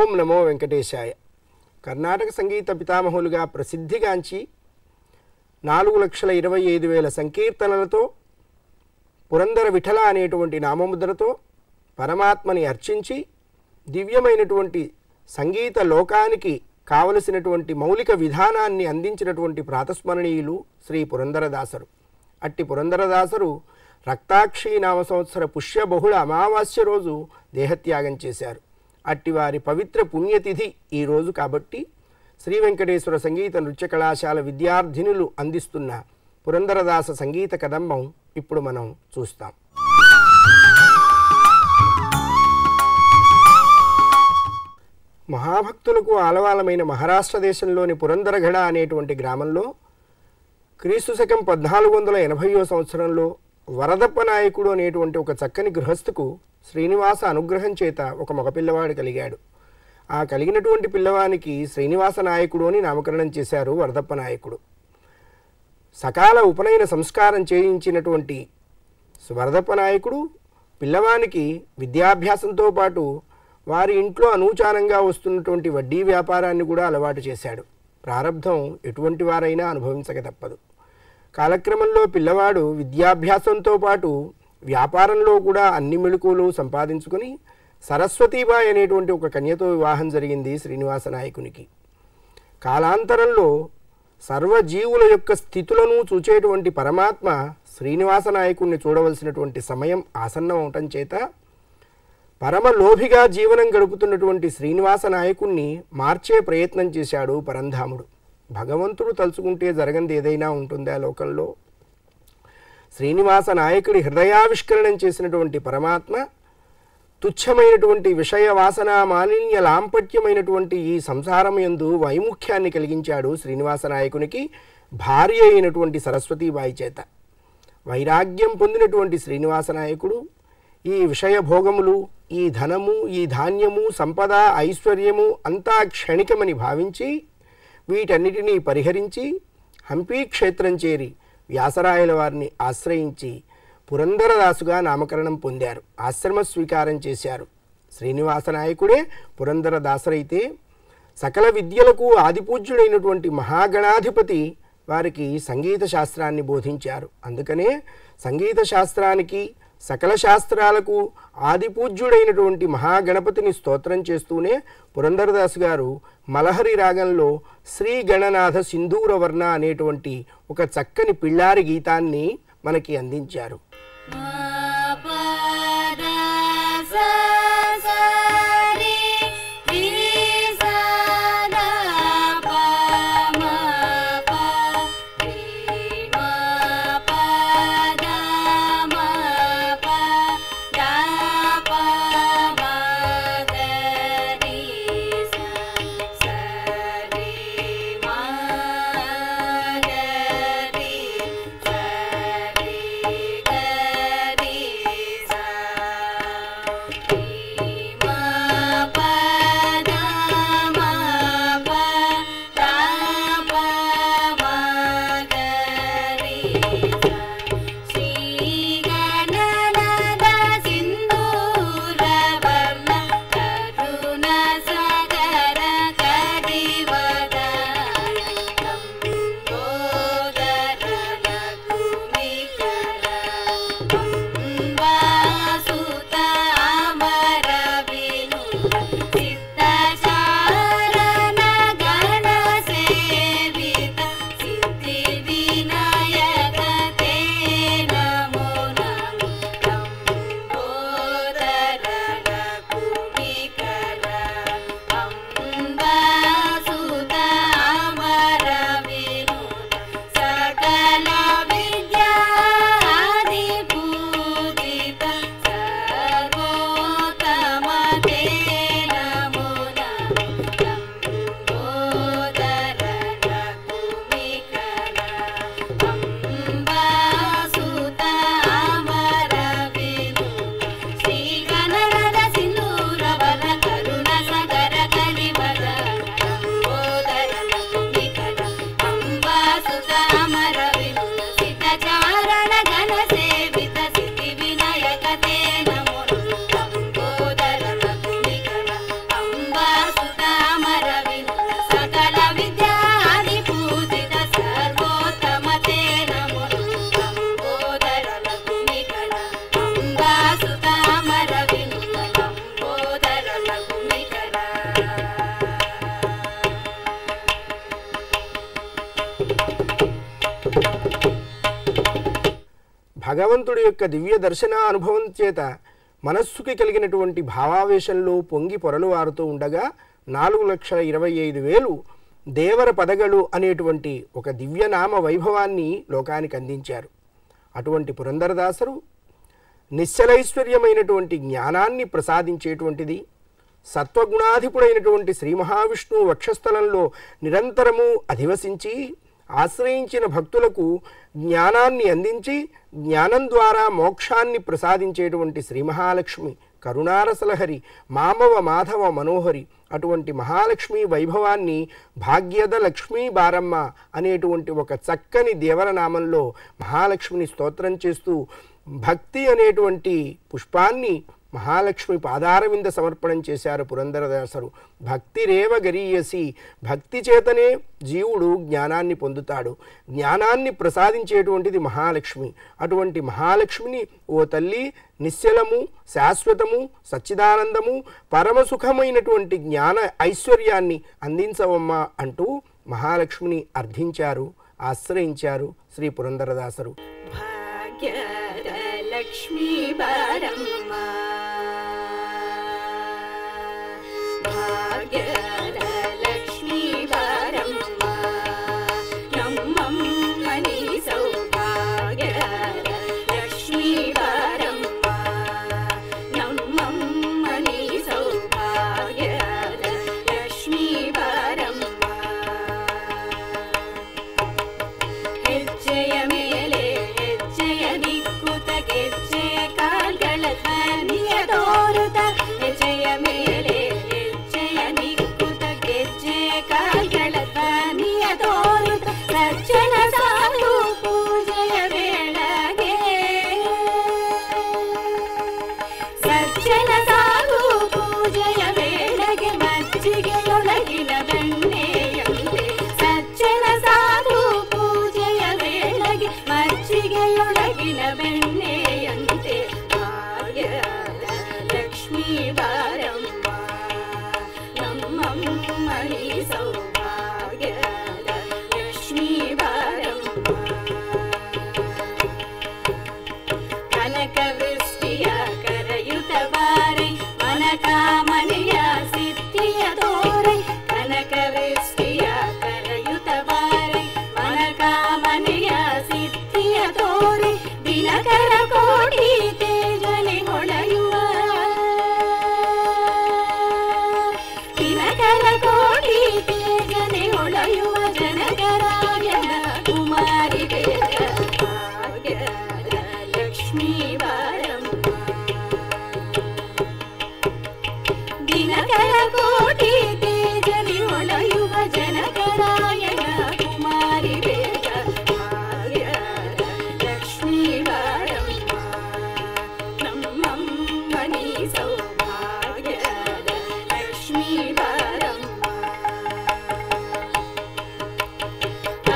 ఓం నమో వెంకటేశాయ. కర్ణాటక సంగీత పితామహులుగా ప్రసిద్ధిగాంచి 4,25,000 సంకీర్తనలతో పురందర విఠల అనేటువంటి నామముద్రతో పరమాత్మని అర్చించి దివ్యమైనటువంటి సంగీత లోకానికి కావలసినటువంటి మౌలిక విధానాన్ని అందించినటువంటి ప్రాతస్మరణీయులు శ్రీ పురందరదాసరు. అట్టి పురందరదాసరు రక్తాక్షి నామ సంవత్సర పుష్య బహుళ అమావాస్య రోజు దేహత్యాగం చేశారు. అట్టి వారి పవిత్ర పుణ్యతిథి ఈరోజు కాబట్టి శ్రీ వెంకటేశ్వర సంగీత నృత్య కళాశాల విద్యార్థినులు అందిస్తున్న పురందరదాస సంగీత కదంబం ఇప్పుడు మనం చూస్తాం. మహాభక్తులకు ఆలవాలమైన మహారాష్ట్ర దేశంలోని పురందరగఢ అనేటువంటి గ్రామంలో క్రీస్తు శకం 1480వ సంవత్సరంలో వరదప్ప నాయకుడు అనేటువంటి ఒక చక్కని గృహస్థుకు శ్రీనివాస అనుగ్రహం చేత ఒక మగపిల్లవాడు కలిగాడు. ఆ కలిగినటువంటి పిల్లవానికి శ్రీనివాస నాయకుడు అని నామకరణం చేశారు వరదప్ప నాయకుడు. సకాల ఉపనయన సంస్కారం చేయించినటువంటి వరదప్ప నాయకుడు పిల్లవానికి విద్యాభ్యాసంతో పాటు వారి ఇంట్లో అనూచానంగా వస్తున్నటువంటి వడ్డీ వ్యాపారాన్ని కూడా అలవాటు చేశాడు. ప్రారంధం ఎటువంటి వారైనా అనుభవించక తప్పదు. కాలక్రమంలో పిల్లవాడు విద్యాభ్యాసంతో పాటు వ్యాపారంలో కూడా అన్ని మెళుకువలు సంపాదించుకుని సరస్వతీబాయి అనేటువంటి ఒక కన్యతో వివాహం జరిగింది శ్రీనివాస నాయకునికి. కాలాంతరంలో సర్వజీవుల యొక్క స్థితులను చూచేటువంటి పరమాత్మ శ్రీనివాస నాయకుడిని చూడవలసినటువంటి సమయం ఆసన్నం అవటం చేత పరమలోభిగా జీవనం గడుపుతున్నటువంటి శ్రీనివాస నాయకుణ్ణి మార్చే ప్రయత్నం చేశాడు పరంధాముడు. భగవంతుడు తలుచుకుంటే జరగంది ఏదైనా ఉంటుందా లోకంలో? శ్రీనివాస నాయకుడి హృదయావిష్కరణం చేసినటువంటి పరమాత్మ తుచ్చమైనటువంటి విషయ వాసన మాలిన్య లాంపట్యమైనటువంటి ఈ సంసారం యందు వైముఖ్యాన్ని కలిగించాడు శ్రీనివాస నాయకునికి భార్య అయినటువంటి సరస్వతీబాయి చేత. వైరాగ్యం పొందినటువంటి శ్రీనివాస నాయకుడు ఈ విషయ భోగములు, ఈ ధనము, ఈ ధాన్యము, సంపద, ఐశ్వర్యము అంతా క్షణికమని భావించి వీటన్నిటినీ పరిహరించి హంపీ క్షేత్రం చేరి వ్యాసరాయల వారిని ఆశ్రయించి పురందరదాసుగా నామకరణం పొందారు. ఆశ్రమ స్వీకారం చేశారు. శ్రీనివాస నాయకుడే పురందరదాసరైతే సకల విద్యలకు ఆదిపూజ్యుడైనటువంటి మహాగణాధిపతి వారికి సంగీత శాస్త్రాన్ని బోధించారు. అందుకనే సంగీత శాస్త్రానికి సకల శాస్త్రాలకు ఆదిపూజ్యుడైనటువంటి మహాగణపతిని స్తోత్రం చేస్తూనే పురందరదాసు గారు మలహరి రాగంలో శ్రీ గణనాథ సింధూరవర్ణ అనేటువంటి ఒక చక్కని పిల్లారి గీతాన్ని మనకి అందించారు. భగవంతుడి యొక్క దివ్య దర్శన అనుభవం చేత మనస్సుకి కలిగినటువంటి భావావేశంలో పొంగి పొరలువారుతూ ఉండగా 4,25,000 దేవర పదగలు అనేటువంటి ఒక దివ్యనామ వైభవాన్ని లోకానికి అందించారు. అటువంటి పురందరదాసరు నిశ్చలైశ్వర్యమైనటువంటి జ్ఞానాన్ని ప్రసాదించేటువంటిది, సత్వగుణాధిపుడైనటువంటి శ్రీ మహావిష్ణువు వక్షస్థలంలో నిరంతరము అధివసించి ఆశ్రయించిన భక్తులకు జ్ఞానాన్ని అందించి జ్ఞానం ద్వారా మోక్షాన్ని ప్రసాదించేటువంటి శ్రీ మహాలక్ష్మి కరుణారసలహరి మామవ మాధవ మనోహరి అటువంటి మహాలక్ష్మి వైభవాన్ని భాగ్యద లక్ష్మీ బారమ్మ అనేటువంటి ఒక చక్కని దేవరనామంలో మహాలక్ష్మిని స్తోత్రం చేస్తూ భక్తి అనేటువంటి పుష్పాన్ని మహాలక్ష్మి పాదారవింద సమర్పణం చేశారు పురందరదాసరు. భక్తిరేవ గరీయసి, భక్తి చేతనే జీవుడు జ్ఞానాన్ని పొందుతాడు. జ్ఞానాన్ని ప్రసాదించేటువంటిది మహాలక్ష్మి. అటువంటి మహాలక్ష్మిని ఓ తల్లి నిశ్చలము, శాశ్వతము, సచ్చిదానందము, పరమసుఖమైనటువంటి జ్ఞాన ఐశ్వర్యాన్ని అందించవమ్మా అంటూ మహాలక్ష్మిని అర్థించారు, ఆశ్రయించారు శ్రీ పురందరదాసరు. లక్ష్మీ బారమ్మ భాగ్యద లక్ష్మీ బారమ్మ నమ్మమ్మని సౌభాగ్యద లక్ష్మీ బారమ్మ నమ్మమ్మని సౌభాగ్యద లక్ష్మీ బారమ్మ ಹೆಜ್ಜೆಯ ಮೇಲೆ ಹೆಜ್ಜೆಯ ದಿಕ್ಕುತ ಗೆಜ್ಜೆಯ ಕಾಲ್ಗಳ ಧ್ವನಿಯ ತೋರುತ ಹೆಜ್ಜೆಯ ಮೇಲೆ ಹೆಜ್ಜೆಯ ದಿಕ್ಕುತ ಗೆಜ್ಜೆಯ ಕಾಲ್ಗಳ ಧ್ವನಿಯ ತೋರುತ ಸಜ್ಜನ ಸಾಧು ಪೂಜೆಯ ವೇಳೆಗೆ ಸಜ್ಜನ ಸಾಧು ಪೂಜೆಯ ವೇಳೆಗೆ ಮಜ್ಜಿಗೆಯೊಳಗಿನ ಬೆಣ್ಣೆಯಂತೆ ಸಜ್ಜನ ಸಾಧು ಪೂಜೆಯ ವೇಳೆಗೆ ಮಜ್ಜಿಗೆಯೊಳಗಿನ ಬೆಣ್ಣೆಯಂತೆ ಭಾಗ್ಯದ ಲಕ್ಷ್ಮೀ ಬಾರಮ್ಮ ನಮ್ಮಮ್ಮನಿ ಸೌಭಾಗ್ಯದ ಲಕ್ಷ್ಮೀ ಬಾರಮ್ಮ ಕನಕ ವೃಷ್ಟಿಯ ಕರೆಯುತ ಬಾರೈ ಮನಕಾಮನೆಯ ಸಿದ್ಧಿಯ ತೋರೈ ಕನಕ ವೃಷ್ಟಿಯ ಕರೆಯುತ ಬಾರೈ ಮನಕಾಮನೆಯ ಸಿದ್ಧಿಯ ತೋರೈ ದಿನಕರ ಕೋಟಿ ತೇಜನೆ ಹೊಳೆಯುವ ದಿನಕರ ಕೋಟಿ ತೇಜನೆ ಹೊಳೆಯುವ ಜನಕರಾಯನ ಕುಮಾರಿ ಬೇಗ ಭಾಗ್ಯದ ಲಕ್ಷ್ಮೀ ಬಾರಮ್ಮ ದಿನಕರ ಕೋಟಿ ತೇಜನೆ ಹೊಳೆಯುವ ಜನಕರಾಯನ ಕುಮಾರಿ ಬೇಗ ಭಾಗ್ಯದ ಲಕ್ಷ್ಮೀ ಬಾರಮ್ಮ ನಮ್ಮಮ್ಮನಿ ಸೌಭಾಗ್ಯದ ಲಕ್ಷ್ಮೀ ಬಾರಮ್ಮ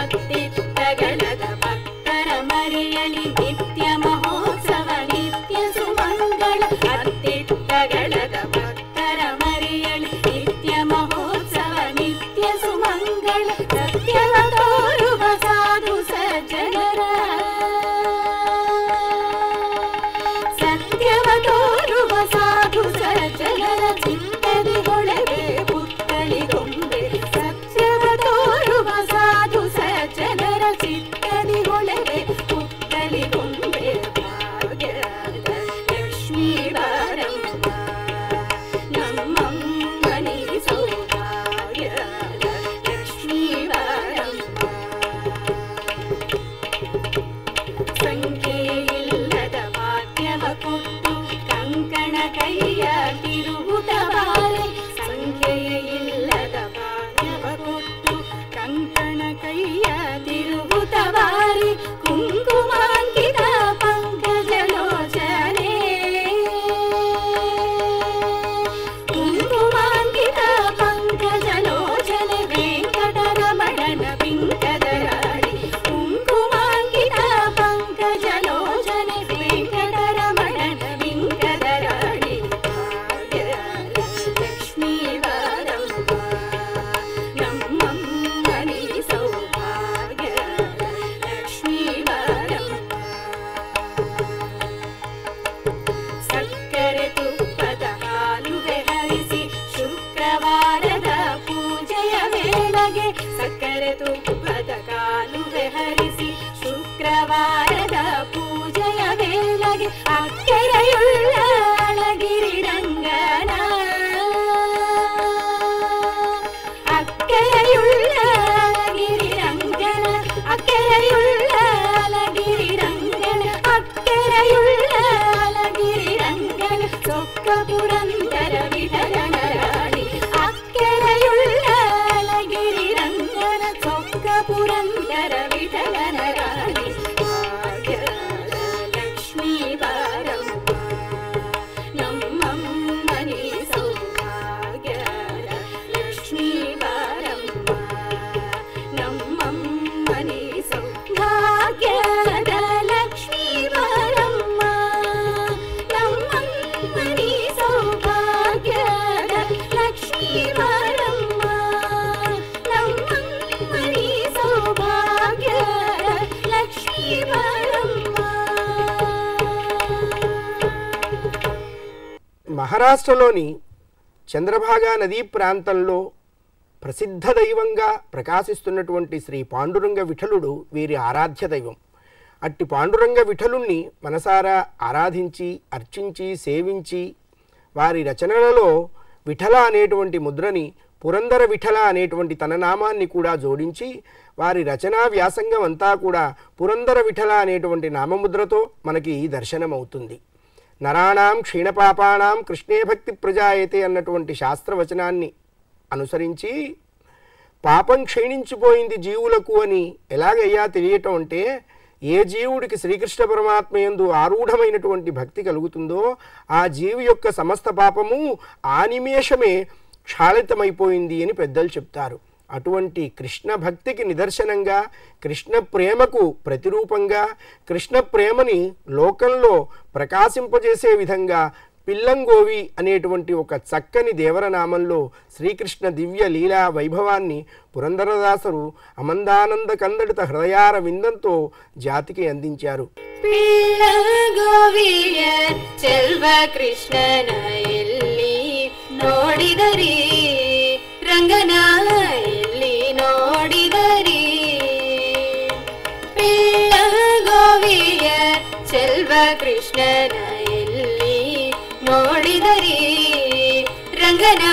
ಅತ್ತಿತ್ತಗಳದ ಭಕ್ತರ ಮರೆಯಲಿ ನಿತ್ಯ ಮಹೋತ್ಸವ ನಿತ್ಯ ಸುಮಂಗಳ ಅತ್ತಿತ್ತಗಳದ ಭಕ್ತರ ಮರೆಯಲಿ ನಿತ್ಯ ಮಹೋತ್ಸವ ನಿತ್ಯ ಸುಮಂಗಳ ಸತ್ಯವ ತೋರುವ ಸಾಧು ಸಜ್ಜನರ ಸತ್ಯವ ತೋರುವ ಸಾಧು ಸಜ್ಜನರ ಚಿತ್ತದಿ ಹೊಳೆವೆ ಪುತ್ತಳಿ ಗೊಂಬೆ ಸತ್ಯವ ತೋರುವ ಸಾಧು ಸಜ್ಜನರ ಚಿತ್ತದಿ ಹೊಳೆವೆ ಪುತ್ತಳಿ ಗೊಂಬೆ ಭಾಗ್ಯದ ಲಕ್ಷ್ಮೀ ಬಾರಮ್ಮ ನಮ್ಮಮ್ಮನಿ ಸೌಭಾಗ್ಯದ ಲಕ್ಷ್ಮೀ ಬಾರಮ್ಮ ಸಂಖ್ಯೆಯಿಲ್ಲದ ವಾದ್ಯವ ಕೊಟ್ಟು ಕಂಕಣ ಕೈಯ ತಿರುಗುತ್ತ ಬಾರೆ ಸಂಖ್ಯೆಯಿಲ್ಲದ ವಾದ್ಯವ ಕೊಟ್ಟು ಕಂಕಣ ಕೈಯ ತಿರುಗುತ್ತ ಬಾರೆ ಕುಂಕುಮಾಂಕಿತ ಪಂಕಜಲೋಚನೆ ಕುಂಕುಮಾಂಕಿತ ಪಂಕಜಲೋಚನೆ ವೆಂಕಟರಮಣನ ಬಿಂಕದರಾಡಿ ಕುಂಕುಮಾಂಕಿತ ಪಂಕಜಲೋಚನೆ ವೆಂಕಟರಮಣನ ಬಿಂಕದರಾಡಿ ಭಾಗ್ಯದ ಚೊಕ್ಕ ಪುರಂದರ ವಿಠಲನ ರಾಣಿ ಅಕ್ಕರೆಯುಳ್ಳ ಅಲಗಿರಿ ರಂಗನ ಚೊಕ್ಕ ಪುರಂದರ ವಿಠಲನ ರಾಣಿ ಭಾಗ್ಯದ ಲಕ್ಷ್ಮೀ ಬಾರಮ್ಮ ನಮ್ಮಮ್ಮನಿ ಸೌಭಾಗ್ಯದ ಲಕ್ಷ್ಮೀ ಬಾರಮ್ಮ ನಮ್ಮಮ್ಮನಿ ಸೌಭಾಗ್ಯದ ಲಕ್ಷ್ಮೀ ಬಾರಮ್ಮ ನಮ್ಮಮ್ಮನಿ ಸೌಭಾಗ್ಯದ ಲಕ್ಷ್ಮೀ ಬಾರಮ್ಮ ನಮ್ಮಮ್ಮನಿ ಸೌಭಾಗ್ಯದ ಲಕ್ಷ್ಮೀ ಬಾರಮ್ಮ. మహారాష్ట్రలోని చంద్రభాగా నదీ ప్రాంతంలో ప్రసిద్ధ దైవంగా ప్రకాశిస్తున్నటువంటి శ్రీ పాండురంగ విఠలుడు వీరి ఆరాధ్య దైవం. అట్టి పాండురంగ విఠలుణ్ణి మనసారా ఆరాధించి అర్చించి సేవించి వారి రచనలలో విఠల అనేటువంటి ముద్రని పురందర విఠల అనేటువంటి తన నామాన్ని కూడా జోడించి వారి రచనా వ్యాసంగం అంతా కూడా పురందర విఠల అనేటువంటి నామముద్రతో మనకి దర్శనమవుతుంది. నరాణాం క్షీణపాపానాం కృష్ణే భక్తి ప్రజాయతే అన్నటువంటి శాస్త్రవచనాన్ని అనుసరించి పాపం క్షీణించిపోయింది జీవులకు అని ఎలాగయ్యా తెలియటం అంటే, ఏ జీవుడికి శ్రీకృష్ణ పరమాత్మ యందు ఆరూఢమైనటువంటి భక్తి కలుగుతుందో ఆ జీవి యొక్క సమస్త పాపము ఆ నిమేషమే క్షాళితమైపోయింది అని పెద్దలు చెప్తారు. అటువంటి కృష్ణ భక్తికి నిదర్శనంగా, కృష్ణ ప్రేమకు ప్రతిరూపంగా, కృష్ణ ప్రేమని లోకంలో ప్రకాశింపజేసే విధంగా పిల్లంగోవి అనేటువంటి ఒక చక్కని దేవరనామంలో శ్రీకృష్ణ దివ్య లీలా వైభవాన్ని పురందరదాసరు అమందానంద కందడిత హృదయార విందంతో జాతికి అందించారు. ಪಿಳ್ಳಗೋವಿಯ ಚೆಲ್ವ ಕೃಷ್ಣನ ಎಲ್ಲಿ ನೋಡಿದರಿ ರಂಗನ ಎಲ್ಲಿ ನೋಡಿದರಿ ಪಿಳ್ಳಗೋವಿಯ ಚೆಲ್ವ ಕೃಷ್ಣನ ಎಲ್ಲಿ ನೋಡಿದರಿ ರಂಗನ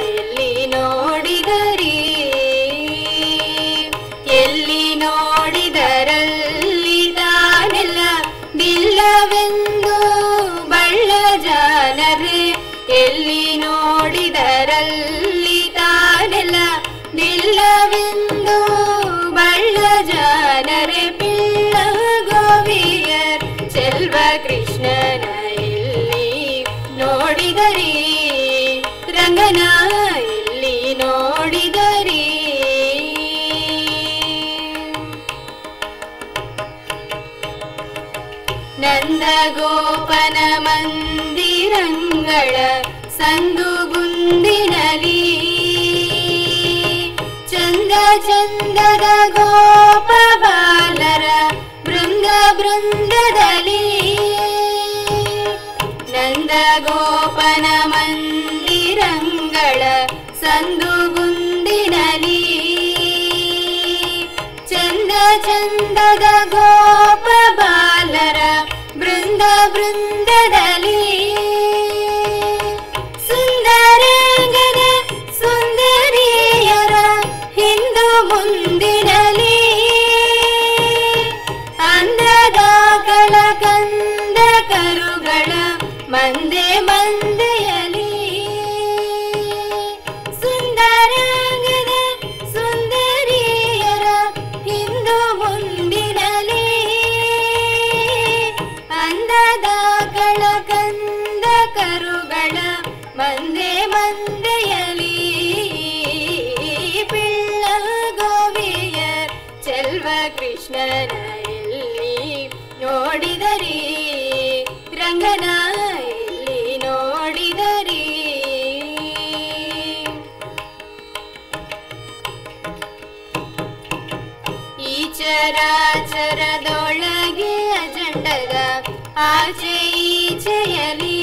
ಎಲ್ಲಿ ನೋಡಿದರಿ ಎಲ್ಲಿ ನೋಡಿದರಲ್ಲಿ ತಾನೆಲ್ಲ ದಿಲ್ಲವೆಂದು ಬಳ್ಳ ಜಾನರೆ ಎಲ್ಲಿ ನೋಡಿದರಲ್ಲಿ ತಾನೆಲ್ಲ ದಿಲ್ಲವೆಂದು ಬಳ್ಳ ಜಾನರೆ ಪಿಳ್ಳಗೋವಿಯರ್ ಚೆಲ್ವ ಕೃಷ್ಣನ ಎಲ್ಲಿ ನೋಡಿದರಿ ರಂಗನ ಎಲ್ಲಿ ನೋಡಿದರಿ ನಂದಗೋಪನ ಮಂದಿರಂಗಳ ಸಂದುಗುಂದಿನಲಿ ಚಂದ ಚಂದದ ಗೋಪ ಬಾಲರ ಬೃಂದ ಬೃಂದದಲ್ಲಿ ನಂದಗೋಪನ ಮಂದಿರಂಗಳ ಸಂದುಗುಂದಿನಲಿ ಚಂದ ಚಂದದ ಗೋಪ ಬಾಲರ ಬೃಂದ ಬೃಂದದಲ್ಲಿ ಸುಂದರಾಂಗದ ಸುಂದರಿಯರ ಹಿಂದು ಮುಂದಿನಲಿ ಅಂದದ ಕಳ ಕಂದ ಕರುಗಳ ಮಂದೆ ಮಂದೆಯಲಿ ಸುಂದರಾಂಗದ ಸುಂದರಿಯರ ಹಿಂದು ಮುಂದಿನಲಿ ಅಂದದ ಕಳ ಕಂದ ಕರುಗಳ ಮಂದೆ ಮಂದೆಯಲಿ ಪಿಳ್ಳಗೋವಿಯರ್ ಚೆಲ್ವ ಕೃಷ್ಣನ ಎಲ್ಲಿ ನೋಡಿದರಿ ರಂಗನ ಎಲ್ಲಿ ನೋಡಿದರಿ ಈ ಚರಾಚರದೊಳಗೆ ಅಜಂಡದ ಆಚೆ ಈಚೆಯಲಿ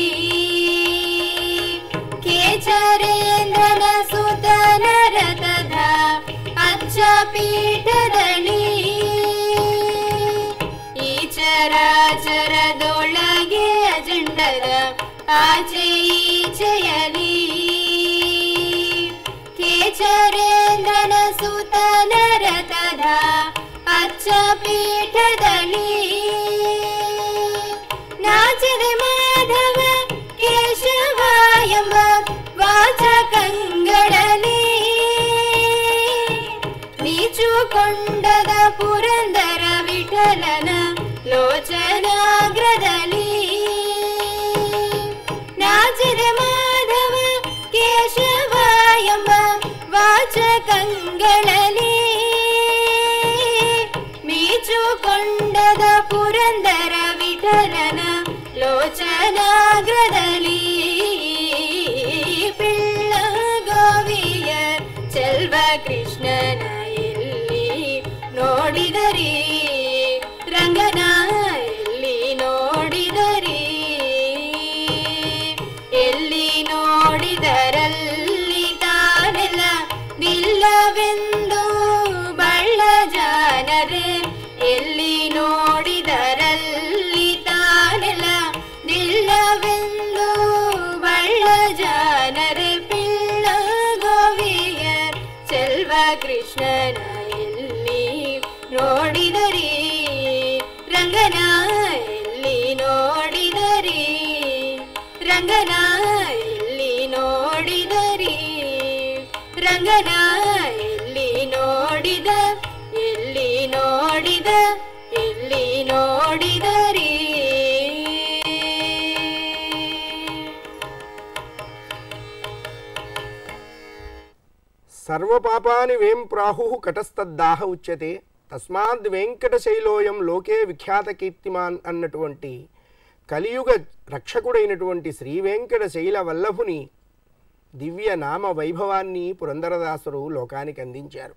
ಕೇಚರೇಂದ್ರನ ಸುತನ ರಥದ ಅಚ್ಚ ಪೀಠದಲ್ಲಿ ಈ ಚರಾಚರದೊಳಗೆ ಅಜಂಡದ ಆಚೆ ಈಚೆಯಲಿ ಕೇಚರೇಂದ್ರನ ಸುತನ ರಥದ ಅಚ್ಚ ಪೀಠದಲ್ಲಿ ನಾಚದೆ ಮಾಧವ ಕೇಶ ಅಂಗಳಲಿ ಮೀಚುಕೊಂಡದ ಪುರಂದರ ವಿಠಲನ ಲೋಚನಾಗ್ರದಲ್ಲಿ ಪಿಳ್ಳ ಗೋವಿಯ ಚೆಲ್ವ ಕೃಷ್ಣನ ಎಲ್ಲಿ ನೋಡಿದರಿ ರಂಗನ ಎಲ್ಲಿ ನೋಡಿದರಿ ಎಲ್ಲಿ ನೋಡಿದರಲ್ಲಿ ತಾನೆಲ್ಲ ನಿಲ್ಲವೆಂದು ಬಳ್ಳ ಜಾನರೆ ಎಲ್ಲಿ ನೋಡಿದರಲ್ಲಿ ತಾನೆಲ್ಲ ನಿಲ್ಲವೆಂದು ಬಳ್ಳ ಜಾನರೆ ಪಿಳ್ಳ ಗೋವಿಯ ಚೆಲ್ವ ಕೃಷ್ಣನ ಎಲ್ಲಿ ನೋಡಿದರಿ ರಂಗನ ಎಲ್ಲಿ ನೋಡಿದರಿ ರಂಗನ ಎಲ್ಲಿ ನೋಡಿದರಿ ರಂಗನ ಎಲ್ಲಿ ನೋಡಿದ ಎಲ್ಲಿ ನೋಡಿದ ಎಲ್ಲಿ ನೋಡಿದರಿ ಸರ್ವಪಾಪಾನಿ ವೇಂ ಪ್ರಾಹುಃ ಕಟಸ್ತದ್ದಾಹ ఉచ్యతే తస్మాద్ వెంకటశైలోయం లోకే విఖ్యాత కీర్తిమాన్ అన్నటువంటి కలియుగ రక్షకుడైనటువంటి శ్రీ వెంకటశైల వల్లభుని దివ్య నామ వైభవాన్ని పురందరదాసురు లోకానికి అందించారు.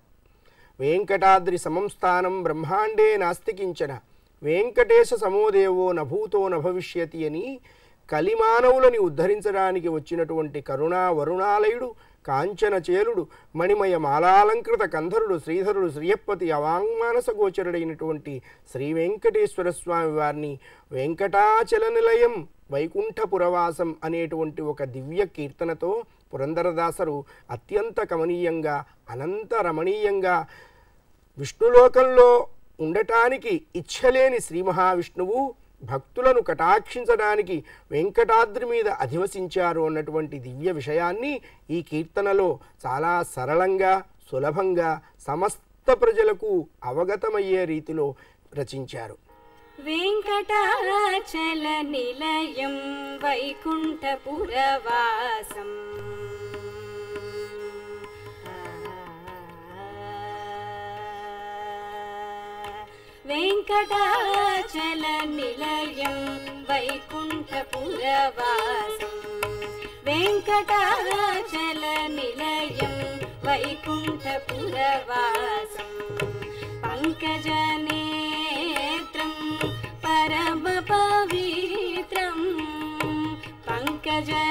వెంకటాద్రి సమం స్థానం బ్రహ్మాండే నాస్తి కించన వెంకటేశ సమోదేవో నభూతో నభవిష్యతి అని కలిమానవులని ఉద్ధరించడానికి వచ్చినటువంటి కరుణా వరుణాలయుడు కాంచన చేలుడు మణిమయ మాలాలంకృత కంధరుడు శ్రీధరుడు శ్రీయప్పతి అవాంగ్మానస గోచరుడైనటువంటి శ్రీ వెంకటేశ్వర స్వామి వారిని వెంకటాచల నిలయం వైకుంఠపురవాసం అనేటువంటి ఒక దివ్య కీర్తనతో పురందరదాసరు అత్యంత కమనీయంగా అనంత రమణీయంగా విష్ణులోకంలో ఉండటానికి ఇచ్ఛలేని శ్రీ మహావిష్ణువు భక్తులను కటాక్షించడానికి వెంకటాద్రి మీద అధివసించారు అన్నటువంటి దివ్య విషయాన్ని ఈ కీర్తనలో చాలా సరళంగా సులభంగా సమస్త ప్రజలకు అవగతమయ్యే రీతిలో రచించారు. వెంకటాచల నిలయం వైకుంఠపురవాసం వెంకటాచల నిలయం వైకుంఠపురవాసం వెంకటాచల నిలయం వైకుంఠపురవాసం పంకజనేత్రం పరమ పవిత్రం పంకజనేత్రం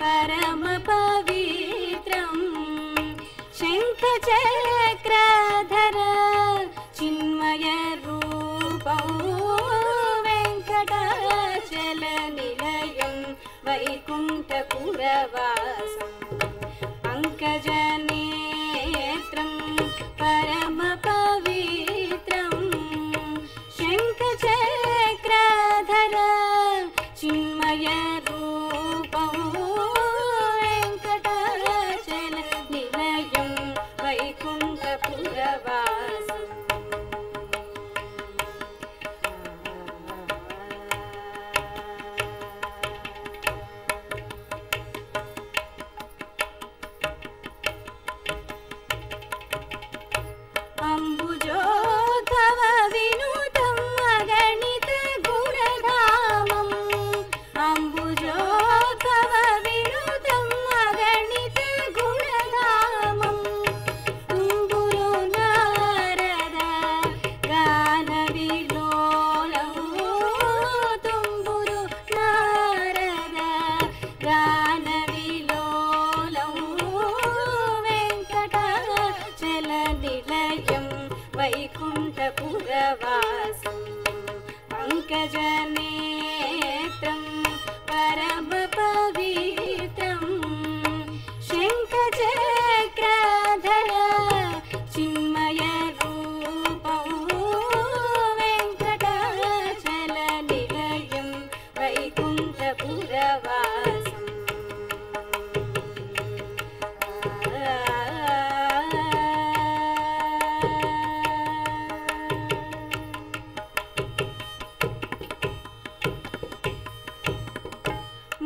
పరమ పవిత్రం శంఖచక్రధర చిన్మయ రూపం వెంకటాచల నిలయం వైకుంఠపురవాసం పంకజనేత్రం పరమ పవిత్రం శంఖచక్రధర చిన్మయ రూపం వెంకటాచల నిలయం వైకుంఠపురవాసం అంబుజోద్భవ వినూతం అగణిత గుణధామం అంబుజోద్భవ వినూతం అగణిత గుణధామం తుంబురు నారద గాన విలోలం తుంబురు నారద గాన విలోలం వెంకటాచల నిలయం వైకుంఠపురవాసం పంకజనేత్రం పరమ పవిత్రం శంఖచక్రధర చిన్మయ రూపం వెంకటాచల నిలయం వైకుంఠపురవాసం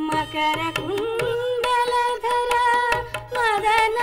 మకర కుండలధర మదన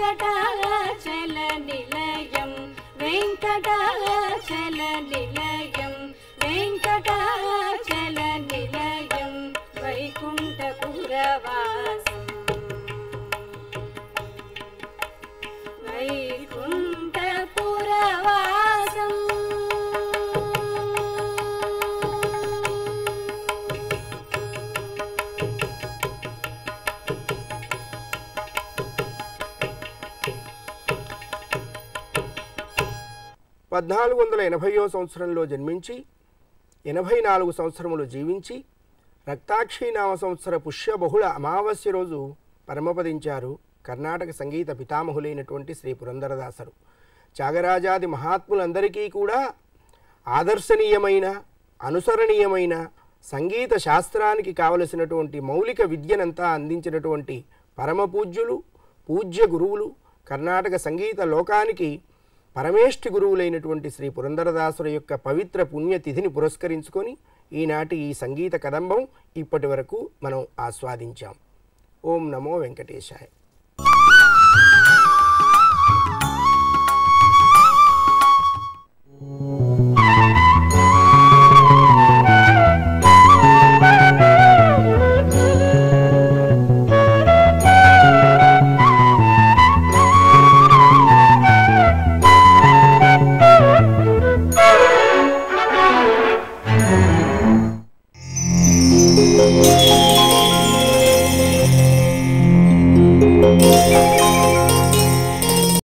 वेङ्कटाचलनिलयं वेङ्कटाचलनिलयं वेङ्कटाचलनिलयं वैकुण्ठपुरवासम् वैकुण्ठपुरवासम् సంవత్సరంలో జన్మించి 84 సంవత్సరములు జీవించి రక్తాక్షీనామ సంవత్సర పుష్య బహుళ అమావాస్య రోజు పరమపదించారు కర్ణాటక సంగీత పితామహులైనటువంటి శ్రీ పురందరదాసరు. త్యాగరాజాది మహాత్ములందరికీ కూడా ఆదర్శనీయమైన అనుసరణీయమైన సంగీత శాస్త్రానికి కావలసినటువంటి మౌలిక విద్యనంతా అందించినటువంటి పరమ పూజ్యులు పూజ్య గురువులు కర్ణాటక సంగీత లోకానికి పరమేష్ఠి గురువులైనటువంటి శ్రీ పురందరదాసుల యొక్క పవిత్ర పుణ్యతిథిని పురస్కరించుకొని ఈనాటి ఈ సంగీత కదంబం ఇప్పటి వరకు మనం ఆస్వాదించాం. ఓం నమో వెంకటేశాయ. Thank you.